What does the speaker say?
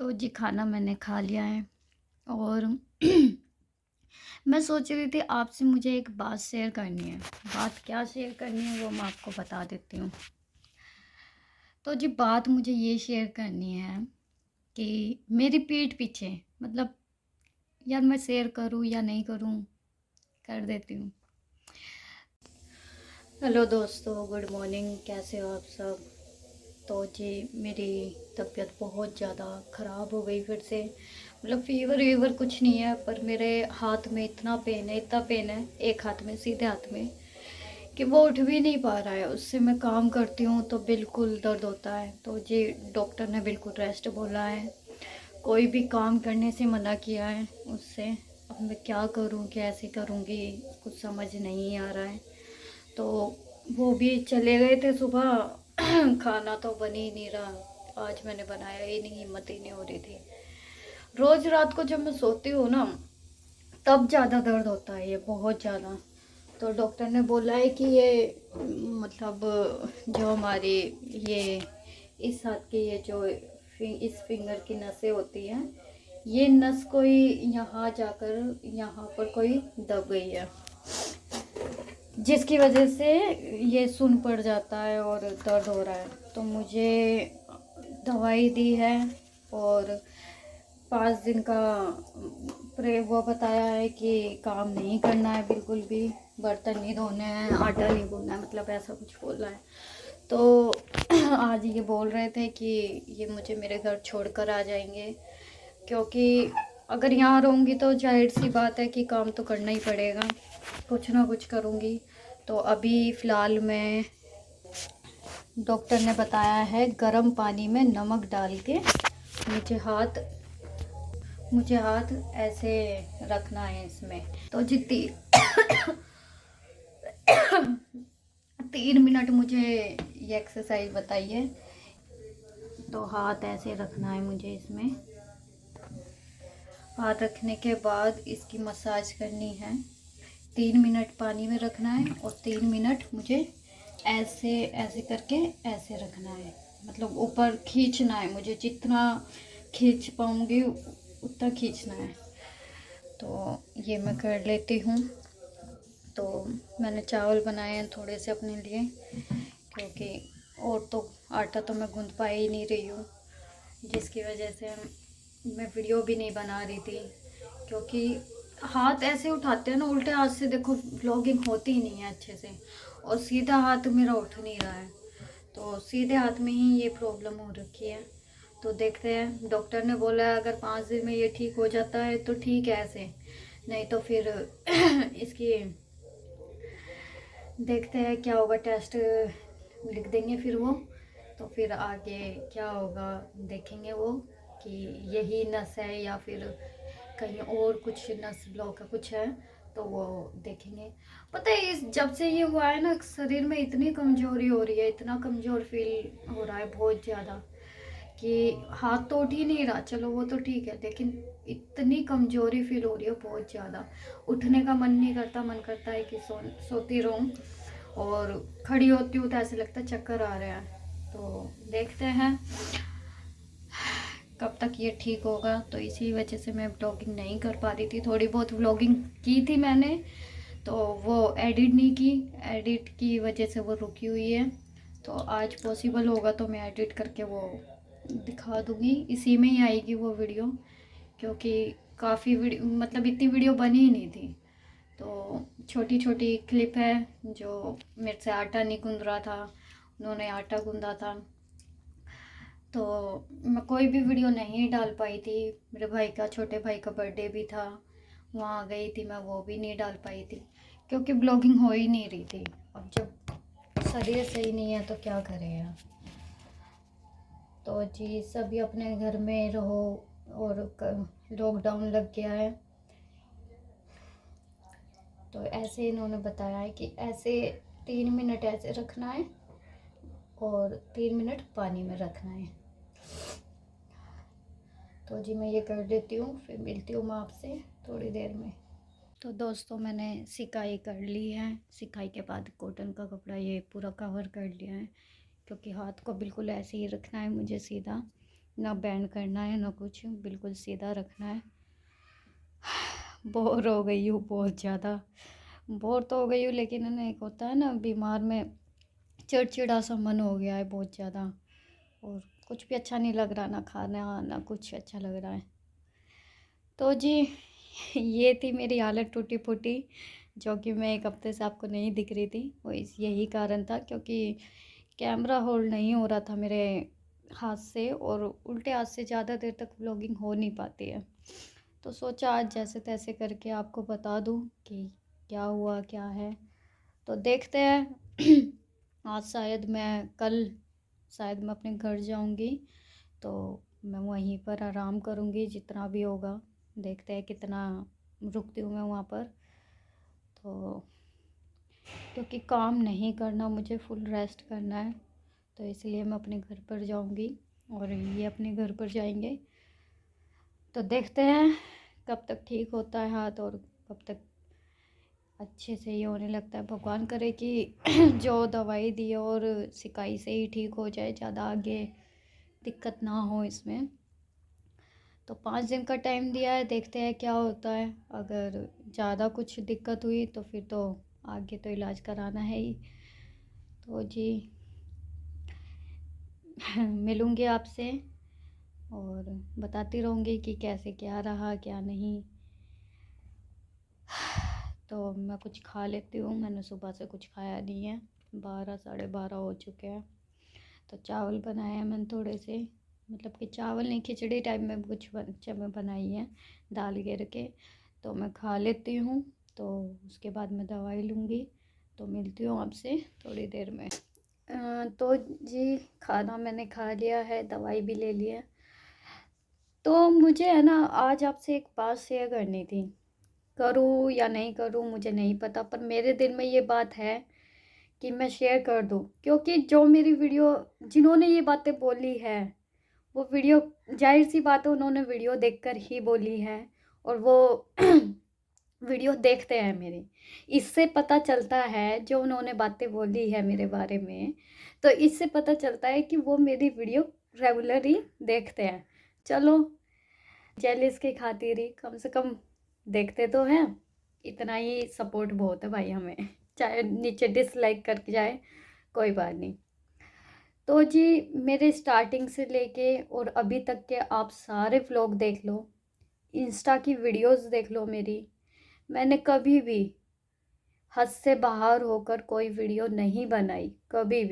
तो जी खाना मैंने खा लिया है और मैं सोच रही थी आपसे मुझे एक बात शेयर करनी है। बात क्या शेयर करनी है वो मैं आपको बता देती हूँ। तो जी बात मुझे ये शेयर करनी है कि मेरी पीठ पीछे मतलब यार मैं शेयर करूँ या नहीं करूँ, कर देती हूँ। हेलो दोस्तों, गुड मॉर्निंग, कैसे हो आप सब। तो जी मेरी तबीयत बहुत ज़्यादा ख़राब हो गई फिर से। मतलब फ़ीवर वीवर कुछ नहीं है, पर मेरे हाथ में इतना पेन है, इतना पेन है एक हाथ में, सीधे हाथ में, कि वो उठ भी नहीं पा रहा है। उससे मैं काम करती हूँ तो बिल्कुल दर्द होता है। तो जी डॉक्टर ने बिल्कुल रेस्ट बोला है, कोई भी काम करने से मना किया है उससे। अब मैं क्या करूँ, कैसे करूँगी, कुछ समझ नहीं आ रहा है। तो वो भी चले गए थे सुबह। खाना तो बन ही नहीं रहा, आज मैंने बनाया ही नहीं, हिम्मत ही नहीं हो रही थी। रोज़ रात को जब मैं सोती हूँ ना, तब ज़्यादा दर्द होता है, ये बहुत ज़्यादा। तो डॉक्टर ने बोला है कि ये मतलब जो हमारी ये इस हाथ की ये जो इस फिंगर की नसें होती हैं, ये नस कोई यहाँ जाकर यहाँ पर कोई दब गई है, जिसकी वजह से ये सुन पड़ जाता है और दर्द हो रहा है। तो मुझे दवाई दी है और 5 दिन का वो बताया है कि काम नहीं करना है बिल्कुल भी, बर्तन नहीं धोने हैं, आटा नहीं गूंदना है, मतलब ऐसा कुछ बोला है। तो आज ये बोल रहे थे कि ये मुझे मेरे घर छोड़कर आ जाएंगे, क्योंकि अगर यहाँ रहूँगी तो जाहिर सी बात है कि काम तो करना ही पड़ेगा, कुछ ना कुछ करूँगी। तो अभी फ़िलहाल मैं, डॉक्टर ने बताया है गर्म पानी में नमक डाल के मुझे हाथ मुझे हाथ ऐसे रखना है इसमें। तो जी 3 मिनट मुझे ये एक्सरसाइज बताइए। तो हाथ ऐसे रखना है मुझे इसमें, हाथ रखने के बाद इसकी मसाज करनी है। 3 मिनट पानी में रखना है और 3 मिनट मुझे ऐसे ऐसे करके ऐसे रखना है, मतलब ऊपर खींचना है मुझे, जितना खींच पाऊँगी उतना खींचना है। तो ये मैं कर लेती हूँ। तो मैंने चावल बनाए हैं थोड़े से अपने लिए, क्योंकि और तो आटा तो मैं गूंद पा ही नहीं रही हूँ, जिसकी वजह से मैं वीडियो भी नहीं बना रही थी। क्योंकि हाथ ऐसे उठाते हैं ना उल्टे हाथ से, देखो व्लॉगिंग होती ही नहीं है अच्छे से, और सीधा हाथ मेरा उठ नहीं रहा है। तो सीधे हाथ में ही ये प्रॉब्लम हो रखी है। तो देखते हैं, डॉक्टर ने बोला है अगर 5 दिन में ये ठीक हो जाता है तो ठीक है, ऐसे नहीं तो फिर इसकी देखते हैं क्या होगा, टेस्ट लिख देंगे फिर वो। तो फिर आगे क्या होगा देखेंगे वो, कि यही नस है या फिर कहीं और कुछ नस ब्लॉक है, कुछ है, तो वो देखेंगे। पता है इस जब से ये हुआ है ना, शरीर में इतनी कमजोरी हो रही है, इतना कमजोर फील हो रहा है बहुत ज़्यादा, कि हाथ तो उठ ही नहीं रहा, चलो वो तो ठीक है, लेकिन इतनी कमजोरी फील हो रही है बहुत ज़्यादा। उठने का मन नहीं करता, मन करता है कि सोती रहूं, और खड़ी होती हूँ तो ऐसे लगता है चक्कर आ रहे हैं। तो देखते हैं कब तक ये ठीक होगा। तो इसी वजह से मैं ब्लॉगिंग नहीं कर पा रही थी, थोड़ी बहुत व्लॉगिंग की थी मैंने, तो वो एडिट नहीं की, एडिट की वजह से वो रुकी हुई है। तो आज पॉसिबल होगा तो मैं एडिट करके वो दिखा दूँगी, इसी में ही आएगी वो वीडियो, क्योंकि काफ़ी वीडियो मतलब इतनी वीडियो बनी ही नहीं थी। तो छोटी छोटी क्लिप है, जो मेरे से आटा नहीं गूंद रहा था, उन्होंने आटा गूंदा था, तो मैं कोई भी वीडियो नहीं डाल पाई थी। मेरे भाई का, छोटे भाई का बर्थडे भी था, वहाँ गई थी मैं, वो भी नहीं डाल पाई थी, क्योंकि ब्लॉगिंग हो ही नहीं रही थी। अब जब शरीर सही नहीं है तो क्या करें यार। तो जी सभी अपने घर में रहो, और लॉकडाउन लग गया है, तो ऐसे इन्होंने बताया है कि ऐसे 3 मिनट ऐसे रखना है और 3 मिनट पानी में रखना है। तो जी मैं ये कर लेती हूँ, फिर मिलती हूँ मैं आपसे थोड़ी देर में। तो दोस्तों मैंने सिकाई कर ली है, सिकाई के बाद कॉटन का कपड़ा ये पूरा कवर कर लिया है, क्योंकि हाथ को बिल्कुल ऐसे ही रखना है मुझे सीधा, ना बैंड करना है ना कुछ, बिल्कुल सीधा रखना है। बोर हो गई हूँ बहुत ज़्यादा। बोर तो हो गई हूँ, लेकिन है ना, एक होता है ना बीमार में चिड़चिड़ा सा मन हो गया है बहुत ज़्यादा, और कुछ भी अच्छा नहीं लग रहा, ना खाना ना कुछ अच्छा लग रहा है। तो जी ये थी मेरी हालत टूटी फूटी, जो कि मैं एक हफ्ते से आपको नहीं दिख रही थी। वो इस यही कारण था, क्योंकि कैमरा होल्ड नहीं हो रहा था मेरे हाथ से, और उल्टे हाथ से ज़्यादा देर तक व्लॉगिंग हो नहीं पाती है। तो सोचा आज जैसे तैसे करके आपको बता दूं कि क्या हुआ क्या है। तो देखते हैं। आज शायद मैं अपने घर जाऊंगी, तो मैं वहीं पर आराम करूंगी जितना भी होगा। देखते हैं कितना रुकती हूँ मैं वहाँ पर। तो क्योंकि काम नहीं करना, मुझे फुल रेस्ट करना है, तो इसलिए मैं अपने घर पर जाऊंगी और ये अपने घर पर जाएंगे। तो देखते हैं कब तक ठीक होता है हाथ, और कब तक अच्छे से ये होने लगता है। भगवान करे कि जो दवाई दी है और सिकाई से ही ठीक हो जाए, ज़्यादा आगे दिक्कत ना हो इसमें। तो 5 दिन का टाइम दिया है, देखते हैं क्या होता है। अगर ज़्यादा कुछ दिक्कत हुई तो फिर तो आगे तो इलाज कराना है ही। तो जी मिलूँगी आपसे और बताती रहूँगी कि कैसे क्या रहा क्या नहीं। तो मैं कुछ खा लेती हूँ, मैंने सुबह से कुछ खाया नहीं है, 12 साढ़े 12 हो चुके हैं। तो चावल बनाए हैं मैंने थोड़े से, मतलब कि चावल नहीं, खिचड़ी टाइप में कुछ में बनाई है, दाल गिर के। तो मैं खा लेती हूँ, तो उसके बाद मैं दवाई लूँगी। तो मिलती हूँ आपसे थोड़ी देर में। तो जी खाना मैंने खा लिया है, दवाई भी ले ली है। तो मुझे है ना आज आपसे एक बात शेयर करनी थी। करूँ या नहीं करूँ मुझे नहीं पता, पर मेरे दिल में ये बात है कि मैं शेयर कर दूँ, क्योंकि जो मेरी वीडियो, जिन्होंने ये बातें बोली है, वो वीडियो, जाहिर सी बात है उन्होंने वीडियो देखकर ही बोली है, और वो वीडियो देखते हैं मेरी। इससे पता चलता है जो उन्होंने बातें बोली है मेरे बारे में, तो इससे पता चलता है कि वो मेरी वीडियो रेगुलरली देखते हैं। चलो, जेलिस की खातिर ही कम से कम देखते तो हैं, इतना ही सपोर्ट बहुत है भाई हमें। चाहे नीचे डिसलाइक करके जाए, कोई बात नहीं। तो जी मेरे स्टार्टिंग से लेके और अभी तक के आप सारे व्लॉग देख लो, इंस्टा की वीडियोस देख लो मेरी, मैंने कभी भी हद से बाहर होकर कोई वीडियो नहीं बनाई, कभी भी।